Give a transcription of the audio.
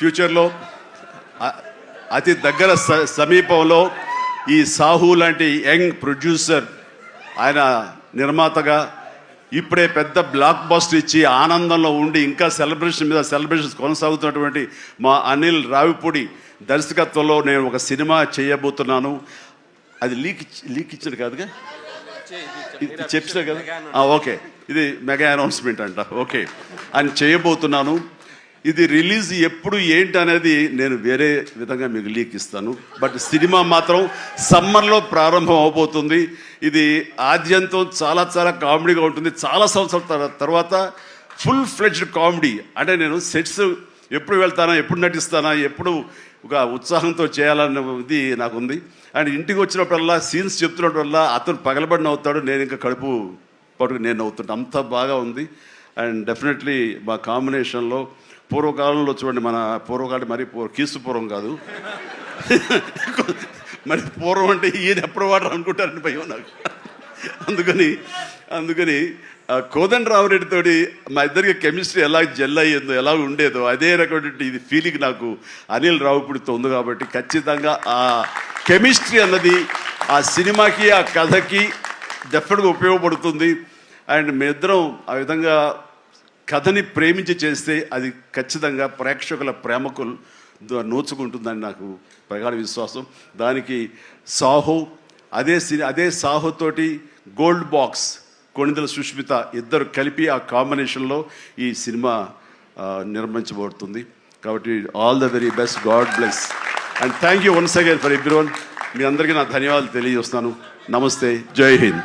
ఫ్యూచర్లో అతి దగ్గర సమీపంలో ఈ సాహు లాంటి యంగ్ ప్రొడ్యూసర్ ఆయన నిర్మాతగా ఇప్పుడే పెద్ద బ్లాక్ బస్టర్ ఇచ్చి ఆనందంలో ఉండి ఇంకా సెలబ్రేషన్స్ కొనసాగుతున్నటువంటి మా అనిల్ రావిపూడి దర్శకత్వంలో నేను ఒక సినిమా చేయబోతున్నాను. అది లీక్ ఇచ్చిన కాదుగా, చెప్పిన కదా, ఓకే, ఇది మెగా అనౌన్స్మెంట్ అంట. ఓకే, అని చేయబోతున్నాను. ఇది రిలీజ్ ఎప్పుడు ఏంటి అనేది నేను వేరే విధంగా మీకు లీక్ ఇస్తాను. బట్ సినిమా మాత్రం సమ్మర్లో ప్రారంభం అవబోతుంది. ఇది ఆద్యంతం చాలా చాలా కామెడీగా ఉంటుంది. చాలా సంవత్సరాల తర్వాత ఫుల్ ఫ్లెడ్జ్డ్ కామెడీ. అంటే నేను సెట్స్ ఎప్పుడు వెళ్తానా, ఎప్పుడు నటిస్తానా, ఎప్పుడు ఒక ఉత్సాహంతో చేయాలన్నది నాకు ఉంది. అండ్ ఇంటికి వచ్చినప్పుడల్లా సీన్స్ చెప్తున్నప్పుడల్లా అతను పగలబడి నవ్వుతాడు, నేను ఇంకా కడుపు పట్టుకు నేను నవ్వుతుంటాను. అంత బాగా ఉంది. అండ్ డెఫినెట్లీ మా కాంబినేషన్లో పూర్వకాలంలో చూడండి, మన పూర్వకాలం మరి కీసుపూర్వం కాదు, మరి పూర్వం అంటే ఈయన ఎప్పుడు వాడరు అనుకుంటారని భయం నాకు. అందుకని కోదండరామరెడ్డితోటి మా ఇద్దరికి కెమిస్ట్రీ ఎలా జెల్ అయ్యేదో, ఎలా ఉండేదో అదే రకమైనటువంటి ఇది ఫీలింగ్ నాకు అనిల్ రావిపూడితో ఉంది. కాబట్టి ఖచ్చితంగా ఆ కెమిస్ట్రీ అన్నది ఆ సినిమాకి, ఆ కథకి డెఫినెట్గా ఉపయోగపడుతుంది. అండ్ మేమిద్దరం ఆ విధంగా కథని ప్రేమించి చేస్తే అది ఖచ్చితంగా ప్రేక్షకుల ప్రేమకు నోచుకుంటుందని నాకు ప్రగాఢ విశ్వాసం. దానికి సాహో, అదే సాహోతోటి గోల్డ్ బాక్స్ కొణిదెల సుష్మిత ఇద్దరు కలిపి ఆ కాంబినేషన్లో ఈ సినిమా నిర్మించబడుతుంది. కాబట్టి all the very best, god bless and thank you once again for everyone. మీ అందరికీ నా ధన్యవాదాలు తెలియజేస్తున్నాను. నమస్తే, జై హింద్.